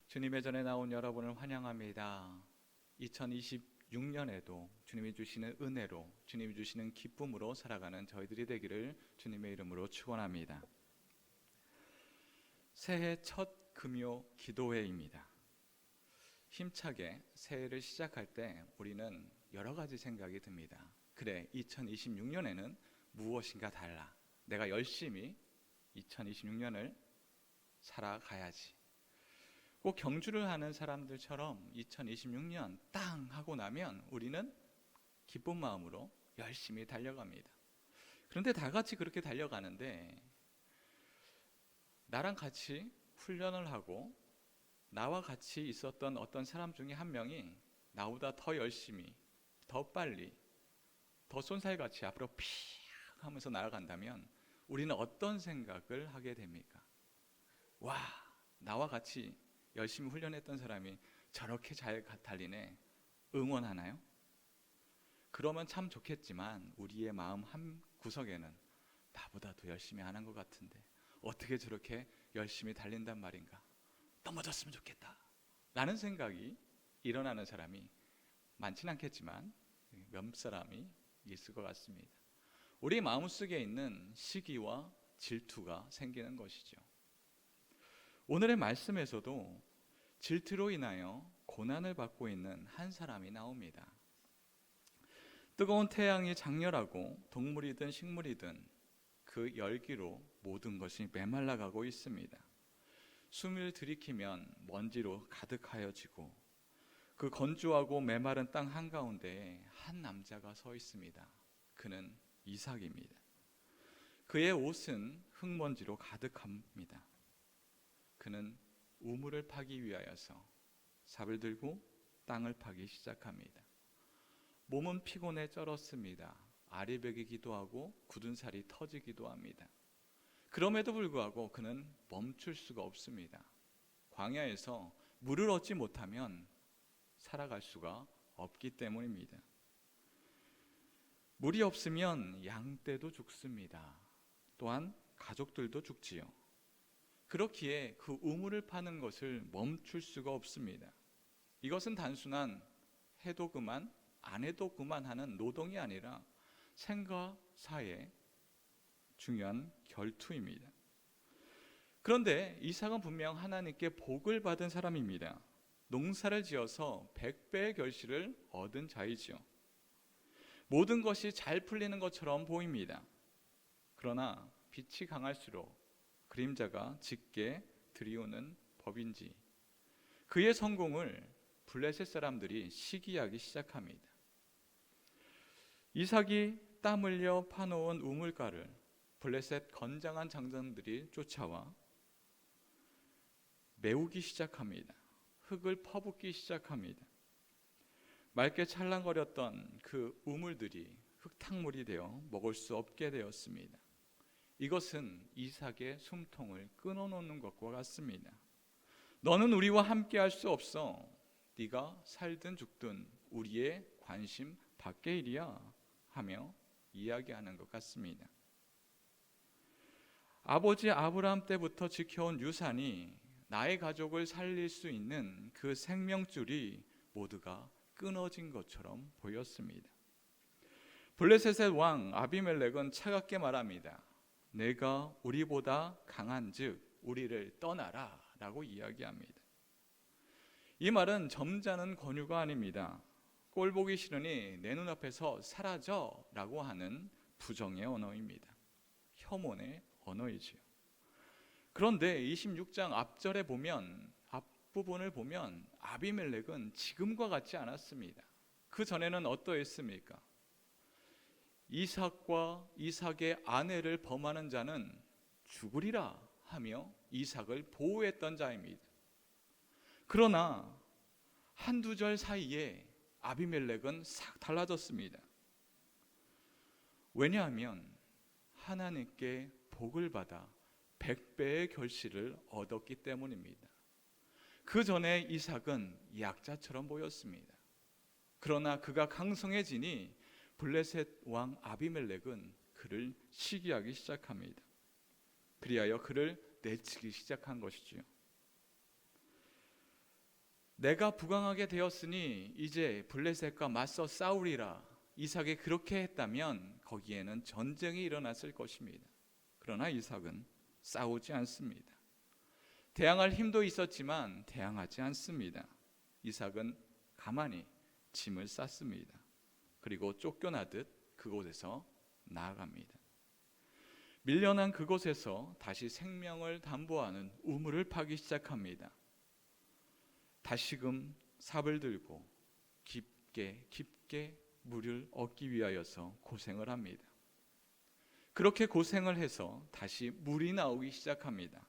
주님의 전에 나온 여러분을 환영합니다. 2026년에도 주님이 주시는 은혜로, 주님이 주시는 기쁨으로 살아가는 저희들이 되기를 주님의 이름으로 축원합니다. 새해 첫 금요 기도회입니다. 힘차게 새해를 시작할 때 우리는 여러 가지 생각이 듭니다. 그래, 2026년에는 무엇인가 달라. 내가 열심히 2026년을 살아가야지. 꼭 경주를 하는 사람들처럼 2026년 땅 하고 나면 우리는 기쁜 마음으로 열심히 달려갑니다. 그런데 다 같이 그렇게 달려가는데 나랑 같이 훈련을 하고 나와 같이 있었던 어떤 사람 중에 한 명이 나보다 더 열심히, 더 빨리, 더 쏜살같이 앞으로 픽 하면서 날아간다면 우리는 어떤 생각을 하게 됩니까? 와, 나와 같이 열심히 훈련했던 사람이 저렇게 잘 달리네. 응원하나요? 그러면 참 좋겠지만 우리의 마음 한 구석에는 나보다 더 열심히 안 한 것 같은데 어떻게 저렇게 열심히 달린단 말인가? 넘어졌으면 좋겠다 라는 생각이 일어나는 사람이 많지는 않겠지만 몇 사람이 있을 것 같습니다. 우리 마음속에 있는 시기와 질투가 생기는 것이죠. 오늘의 말씀에서도 질투로 인하여 고난을 받고 있는 한 사람이 나옵니다. 뜨거운 태양이 장렬하고 동물이든 식물이든 그 열기로 모든 것이 메말라가고 있습니다. 숨을 들이키면 먼지로 가득하여지고 그 건조하고 메마른 땅 한가운데에 한 남자가 서 있습니다. 그는 이삭입니다. 그의 옷은 흙먼지로 가득합니다. 그는 우물을 파기 위하여서 삽을 들고 땅을 파기 시작합니다. 몸은 피곤해 쩔었습니다. 아리백이기도 하고 굳은 살이 터지기도 합니다. 그럼에도 불구하고 그는 멈출 수가 없습니다. 광야에서 물을 얻지 못하면 살아갈 수가 없기 때문입니다. 물이 없으면 양떼도 죽습니다. 또한 가족들도 죽지요. 그렇기에 그 우물을 파는 것을 멈출 수가 없습니다. 이것은 단순한 해도 그만 안 해도 그만 하는 노동이 아니라 생과 사의 중요한 결투입니다. 그런데 이삭은 분명 하나님께 복을 받은 사람입니다. 농사를 지어서 100배의 결실을 얻은 자이지요. 모든 것이 잘 풀리는 것처럼 보입니다. 그러나 빛이 강할수록 그림자가 짙게 들이오는 법인지 그의 성공을 블레셋 사람들이 시기하기 시작합니다. 이삭이 땀 흘려 파놓은 우물가를 블레셋 건장한 장정들이 쫓아와 메우기 시작합니다. 흙을 퍼붓기 시작합니다. 맑게 찰랑거렸던 그 우물들이 흙탕물이 되어 먹을 수 없게 되었습니다. 이것은 이삭의 숨통을 끊어놓는 것과 같습니다. 너는 우리와 함께 할 수 없어. 네가 살든 죽든 우리의 관심 밖의 일이야 하며 이야기하는 것 같습니다. 아버지 아브라함 때부터 지켜온 유산이 나의 가족을 살릴 수 있는 그 생명줄이 모두가 끊어진 것처럼 보였습니다. 블레셋의 왕 아비멜렉은 차갑게 말합니다. 내가 우리보다 강한즉 우리를 떠나라 라고 이야기합니다. 이 말은 점잖은 권유가 아닙니다. 꼴 보기 싫으니 내 눈앞에서 사라져 라고 하는 부정의 언어입니다. 혐오의 언어이지요. 그런데 26장 앞절에 보면, 앞부분을 보면 아비멜렉은 지금과 같지 않았습니다. 그 전에는 어떠했습니까? 이삭과 이삭의 아내를 범하는 자는 죽으리라 하며 이삭을 보호했던 자입니다. 그러나 한두 절 사이에 아비멜렉은 싹 달라졌습니다. 왜냐하면 하나님께 복을 받아 100배의 결실을 얻었기 때문입니다. 그 전에 이삭은 약자처럼 보였습니다. 그러나 그가 강성해지니 블레셋 왕 아비멜렉은 그를 시기하기 시작합니다. 그리하여 그를 내치기 시작한 것이지요. 내가 부강하게 되었으니 이제 블레셋과 맞서 싸우리라. 이삭이 그렇게 했다면 거기에는 전쟁이 일어났을 것입니다. 그러나 이삭은 싸우지 않습니다. 대항할 힘도 있었지만 대항하지 않습니다. 이삭은 가만히 짐을 쌌습니다. 그리고 쫓겨나듯 그곳에서 나아갑니다. 밀려난 그곳에서 다시 생명을 담보하는 우물을 파기 시작합니다. 다시금 삽을 들고 깊게 물을 얻기 위하여서 고생을 합니다. 그렇게 고생을 해서 다시 물이 나오기 시작합니다.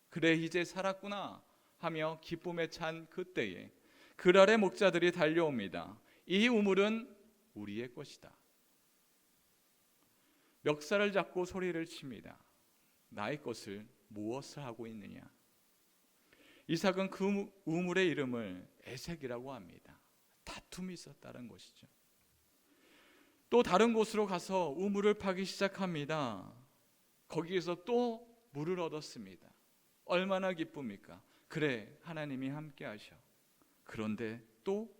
그래 이제 살았구나 하며 기쁨에 찬 그때에 그랄의 목자들이 달려옵니다. 이 우물은 우리의 것이다. 멱살을 잡고 소리를 칩니다. 나의 것을 무엇을 하고 있느냐? 이삭은 그 우물의 이름을 에색이라고 합니다. 다툼이 있었다는 것이죠. 또 다른 곳으로 가서 우물을 파기 시작합니다. 거기에서 또 물을 얻었습니다. 얼마나 기쁩니까? 그래, 하나님이 함께 하셔. 그런데 또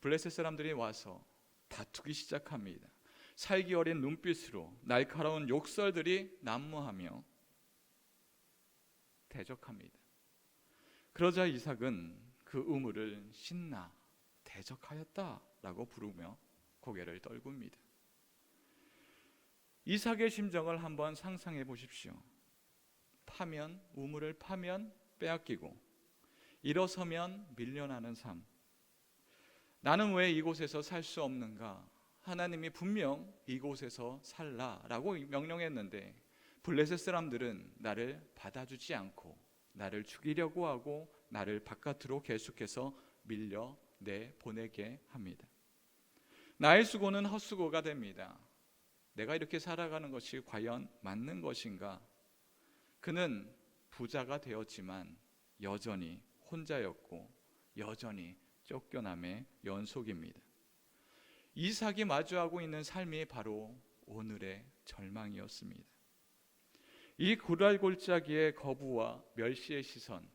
블레셋 사람들이 와서 다투기 시작합니다. 살기 어린 눈빛으로 날카로운 욕설들이 난무하며 대적합니다. 그러자 이삭은 그 우물을 신나 대적하였다라고 부르며 고개를 떨굽니다. 이삭의 심정을 한번 상상해 보십시오. 우물을 파면 빼앗기고 일어서면 밀려나는 삶. 나는 왜 이곳에서 살 수 없는가? 하나님이 분명 이곳에서 살라라고 명령했는데 블레셋 사람들은 나를 받아주지 않고 나를 죽이려고 하고 나를 바깥으로 계속해서 밀려 내보내게 합니다. 나의 수고는 헛수고가 됩니다. 내가 이렇게 살아가는 것이 과연 맞는 것인가? 그는 부자가 되었지만 여전히 혼자였고 여전히 쫓겨남의 연속입니다. 이삭이 마주하고 있는 삶이 바로 오늘의 절망이었습니다. 이 고달골짜기의 거부와 멸시의 시선,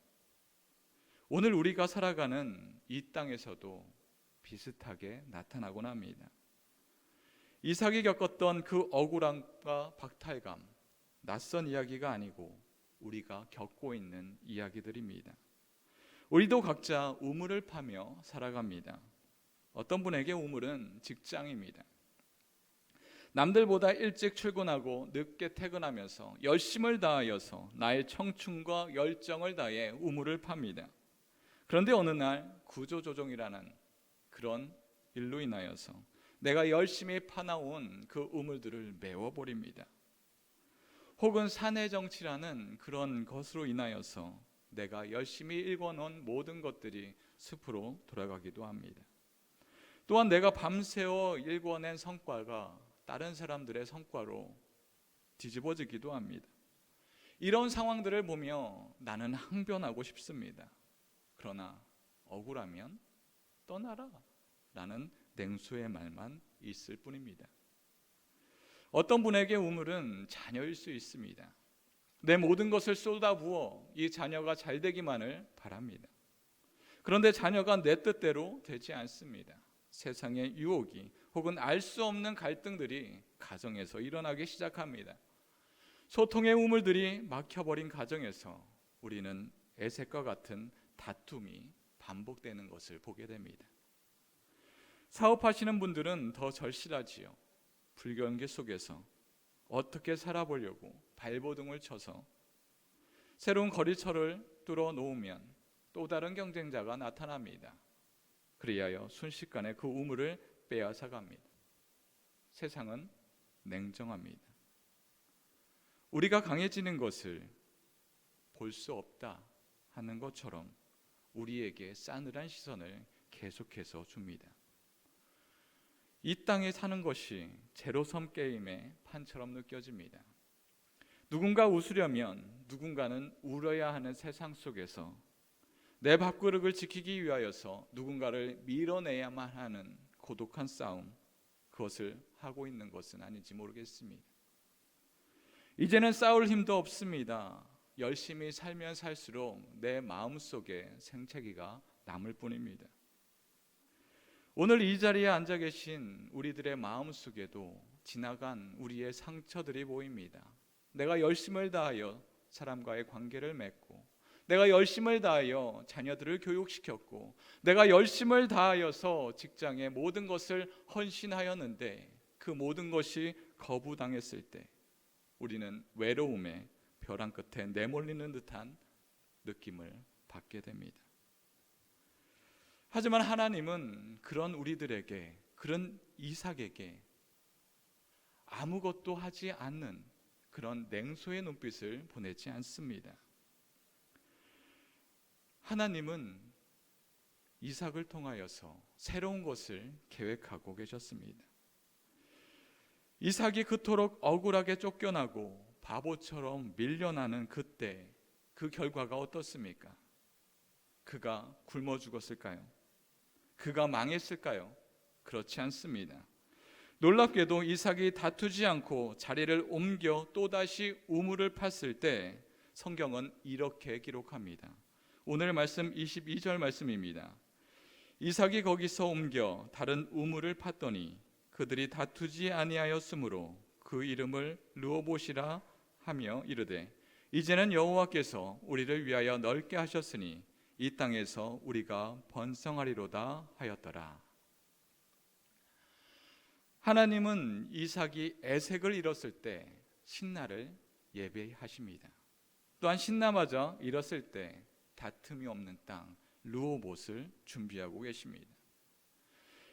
오늘 우리가 살아가는 이 땅에서도 비슷하게 나타나곤 합니다. 이삭이 겪었던 그 억울함과 박탈감, 낯선 이야기가 아니고 우리가 겪고 있는 이야기들입니다. 우리도 각자 우물을 파며 살아갑니다. 어떤 분에게 우물은 직장입니다. 남들보다 일찍 출근하고 늦게 퇴근하면서 열심을 다하여서 나의 청춘과 열정을 다해 우물을 팝니다. 그런데 어느 날 구조조정이라는 그런 일로 인하여서 내가 열심히 파나온 그 우물들을 메워버립니다. 혹은 사내 정치라는 그런 것으로 인하여서 내가 열심히 읽어놓은 모든 것들이 숲으로 돌아가기도 합니다. 또한 내가 밤새워 읽어낸 성과가 다른 사람들의 성과로 뒤집어지기도 합니다. 이런 상황들을 보며 나는 항변하고 싶습니다. 그러나 억울하면 떠나라 라는 냉소의 말만 있을 뿐입니다. 어떤 분에게 우물은 자녀일 수 있습니다. 내 모든 것을 쏟아부어 이 자녀가 잘 되기만을 바랍니다. 그런데 자녀가 내 뜻대로 되지 않습니다. 세상의 유혹이 혹은 알 수 없는 갈등들이 가정에서 일어나기 시작합니다. 소통의 우물들이 막혀버린 가정에서 우리는 에색과 같은 다툼이 반복되는 것을 보게 됩니다. 사업하시는 분들은 더 절실하지요. 불경기 속에서 어떻게 살아보려고 발버둥을 쳐서 새로운 거리처를 뚫어 놓으면 또 다른 경쟁자가 나타납니다. 그리하여 순식간에 그 우물을 빼앗아 갑니다. 세상은 냉정합니다. 우리가 강해지는 것을 볼 수 없다 하는 것처럼 우리에게 싸늘한 시선을 계속해서 줍니다. 이 땅에 사는 것이 제로섬 게임의 판처럼 느껴집니다. 누군가 웃으려면 누군가는 울어야 하는 세상 속에서 내 밥그릇을 지키기 위하여서 누군가를 밀어내야만 하는 고독한 싸움, 그것을 하고 있는 것은 아닌지 모르겠습니다. 이제는 싸울 힘도 없습니다. 열심히 살면 살수록 내 마음속에 생채기가 남을 뿐입니다. 오늘 이 자리에 앉아 계신 우리들의 마음속에도 지나간 우리의 상처들이 보입니다. 내가 열심을 다하여 사람과의 관계를 맺고, 내가 열심을 다하여 자녀들을 교육시켰고, 내가 열심을 다하여서 직장의 모든 것을 헌신하였는데 그 모든 것이 거부당했을 때 우리는 외로움의 벼랑 끝에 내몰리는 듯한 느낌을 받게 됩니다. 하지만 하나님은 그런 우리들에게, 그런 이삭에게 아무것도 하지 않는 그런 냉소의 눈빛을 보내지 않습니다. 하나님은 이삭을 통하여서 새로운 것을 계획하고 계셨습니다. 이삭이 그토록 억울하게 쫓겨나고 바보처럼 밀려나는 그때 그 결과가 어떻습니까? 그가 굶어 죽었을까요? 그가 망했을까요? 그렇지 않습니다. 놀랍게도 이삭이 다투지 않고 자리를 옮겨 또다시 우물을 팠을 때 성경은 이렇게 기록합니다. 오늘 말씀 22절 말씀입니다. 이삭이 거기서 옮겨 다른 우물을 팠더니 그들이 다투지 아니하였으므로 그 이름을 르호봇이라 하며 이르되 이제는 여호와께서 우리를 위하여 넓게 하셨으니 이 땅에서 우리가 번성하리로다 하였더라. 하나님은 이삭이 에색을 잃었을 때 신나를 예배하십니다. 또한 신나마저 잃었을 때 다툼이 없는 땅 르호봇을 준비하고 계십니다.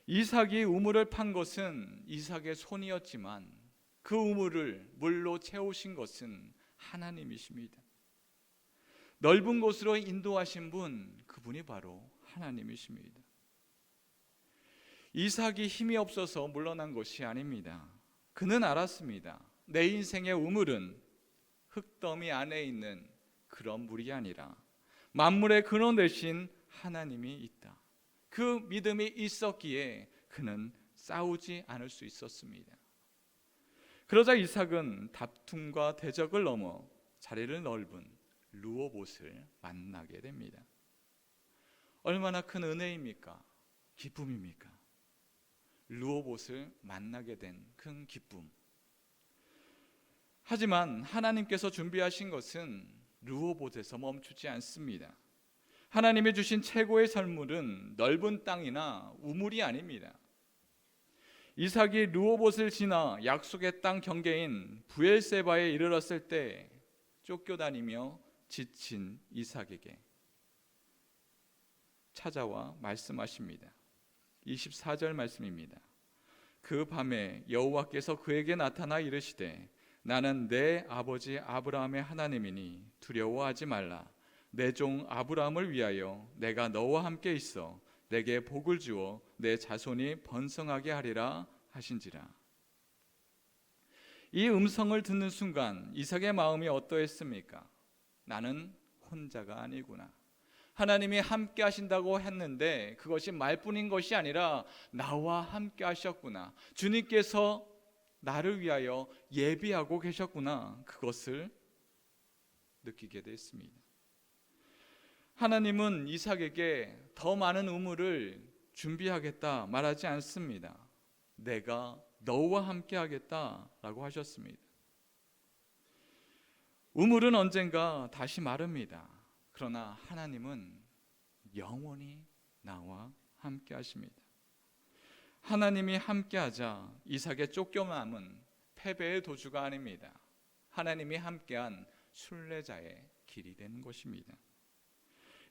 이삭이 우물을 판 것은 이삭의 손이었지만 그 우물을 물로 채우신 것은 하나님이십니다. 넓은 곳으로 인도하신 분, 그분이 바로 하나님이십니다. 이삭이 힘이 없어서 물러난 것이 아닙니다. 그는 알았습니다. 내 인생의 우물은 흙더미 안에 있는 그런 물이 아니라 만물의 근원 되신 하나님이 있다. 그 믿음이 있었기에 그는 싸우지 않을 수 있었습니다. 그러자 이삭은 다툼과 대적을 넘어 자리를 넓은 르호봇을 만나게 됩니다. 얼마나 큰 은혜입니까? 기쁨입니까? 르호봇을 만나게 된 큰 기쁨. 하지만 하나님께서 준비하신 것은 르호봇에서 멈추지 않습니다. 하나님이 주신 최고의 선물은 넓은 땅이나 우물이 아닙니다. 이삭이 르호봇을 지나 약속의 땅 경계인 브엘세바에 이르렀을 때 쫓겨다니며 지친 이삭에게 찾아와 말씀하십니다. 24절 말씀입니다. 그 밤에 여호와께서 그에게 나타나 이르시되 나는 내 아버지 아브라함의 하나님이니 두려워하지 말라. 내 종 아브라함을 위하여 내가 너와 함께 있어 내게 복을 주어 내 자손이 번성하게 하리라 하신지라. 이 음성을 듣는 순간 이삭의 마음이 어떠했습니까? 나는 혼자가 아니구나. 하나님이 함께 하신다고 했는데 그것이 말뿐인 것이 아니라 나와 함께 하셨구나. 주님께서 나를 위하여 예비하고 계셨구나. 그것을 느끼게 됐습니다. 하나님은 이삭에게 더 많은 우물을 준비하겠다 말하지 않습니다. 내가 너와 함께 하겠다라고 하셨습니다. 우물은 언젠가 다시 마릅니다. 그러나 하나님은 영원히 나와 함께 하십니다. 하나님이 함께 하자 이삭의 쫓겨남은 패배의 도주가 아닙니다. 하나님이 함께한 순례자의 길이 되는 것입니다.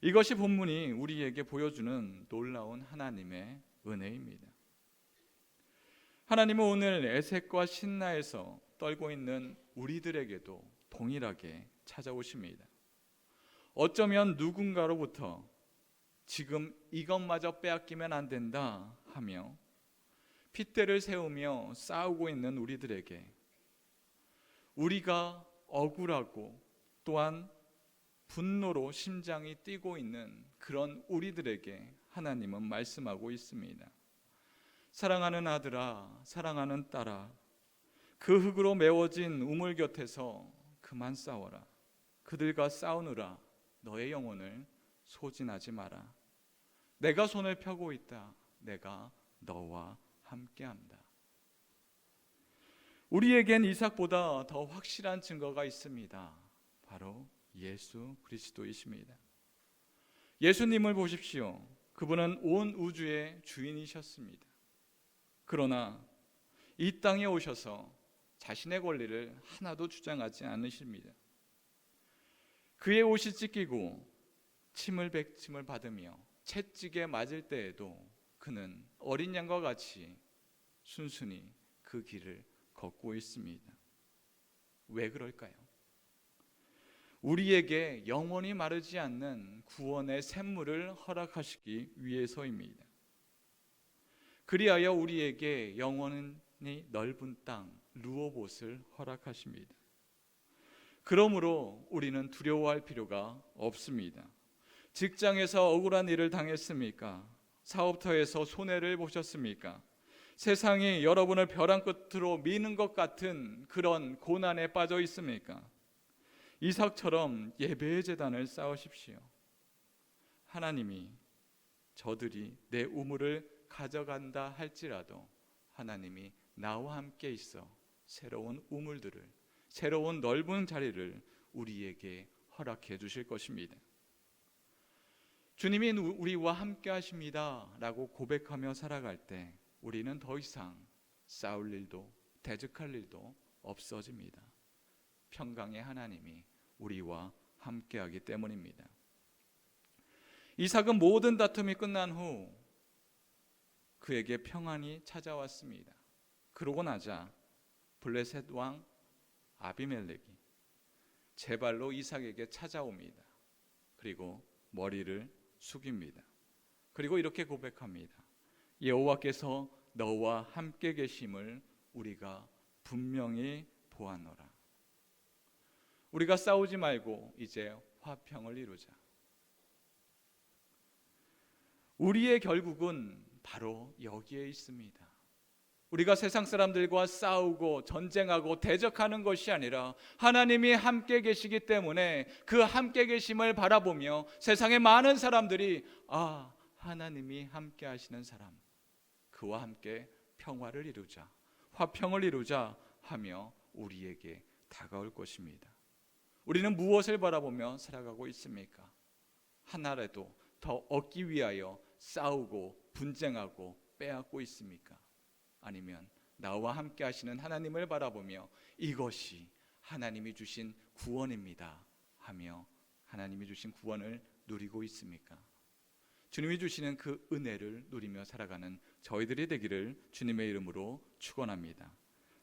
이것이 본문이 우리에게 보여주는 놀라운 하나님의 은혜입니다. 하나님은 오늘 에색과 신나에서 떨고 있는 우리들에게도 동일하게 찾아오십니다. 어쩌면 누군가로부터 지금 이것마저 빼앗기면 안 된다 하며 핏대를 세우며 싸우고 있는 우리들에게 우리가 억울하고 또한 분노로 심장이 뛰고 있는 그런 우리들에게 하나님은 말씀하고 있습니다. 사랑하는 아들아, 사랑하는 딸아, 그 흙으로 메워진 우물 곁에서 그만 싸워라. 그들과 싸우느라 너의 영혼을 소진하지 마라. 내가 손을 펴고 있다. 내가 너와 함께한다. 우리에겐 이삭보다 더 확실한 증거가 있습니다. 바로 예수 그리스도이십니다. 예수님을 보십시오. 그분은 온 우주의 주인이셨습니다. 그러나 이 땅에 오셔서 자신의 권리를 하나도 주장하지 않으십니다. 그의 옷이 찢기고 침을 백침을 받으며 채찍에 맞을 때에도 그는 어린 양과 같이 순순히 그 길을 걷고 있습니다. 왜 그럴까요? 우리에게 영원히 마르지 않는 구원의 샘물을 허락하시기 위해서입니다. 그리하여 우리에게 영원히 넓은 땅 루오봇을 허락하십니다. 그러므로 우리는 두려워할 필요가 없습니다. 직장에서 억울한 일을 당했습니까? 사업터에서 손해를 보셨습니까? 세상이 여러분을 벼랑 끝으로 미는 것 같은 그런 고난에 빠져 있습니까? 이삭처럼 예배의 제단을 쌓으십시오. 하나님이 저들이 내 우물을 가져간다 할지라도 하나님이 나와 함께 있어 새로운 우물들을, 새로운 넓은 자리를 우리에게 허락해 주실 것입니다. 주님이 우리와 함께 하십니다 라고 고백하며 살아갈 때 우리는 더 이상 싸울 일도 대적할 일도 없어집니다. 평강의 하나님이 우리와 함께하기 때문입니다. 이삭은 모든 다툼이 끝난 후 그에게 평안이 찾아왔습니다. 그러고 나자 블레셋 왕 아비멜렉이 제 발로 이삭에게 찾아옵니다. 그리고 머리를 숙입니다. 그리고 이렇게 고백합니다. 여호와께서 너와 함께 계심을 우리가 분명히 보았노라. 우리가 싸우지 말고 이제 화평을 이루자. 우리의 결국은 바로 여기에 있습니다. 우리가 세상 사람들과 싸우고 전쟁하고 대적하는 것이 아니라 하나님이 함께 계시기 때문에 그 함께 계심을 바라보며 세상의 많은 사람들이 하나님이 함께 하시는 사람, 그와 함께 평화를 이루자, 화평을 이루자 하며 우리에게 다가올 것입니다. 우리는 무엇을 바라보며 살아가고 있습니까? 하나라도 더 얻기 위하여 싸우고 분쟁하고 빼앗고 있습니까? 아니면 나와 함께 하시는 하나님을 바라보며 이것이 하나님이 주신 구원입니다 하며 하나님이 주신 구원을 누리고 있습니까? 주님이 주시는 그 은혜를 누리며 살아가는 저희들이 되기를 주님의 이름으로 축원합니다.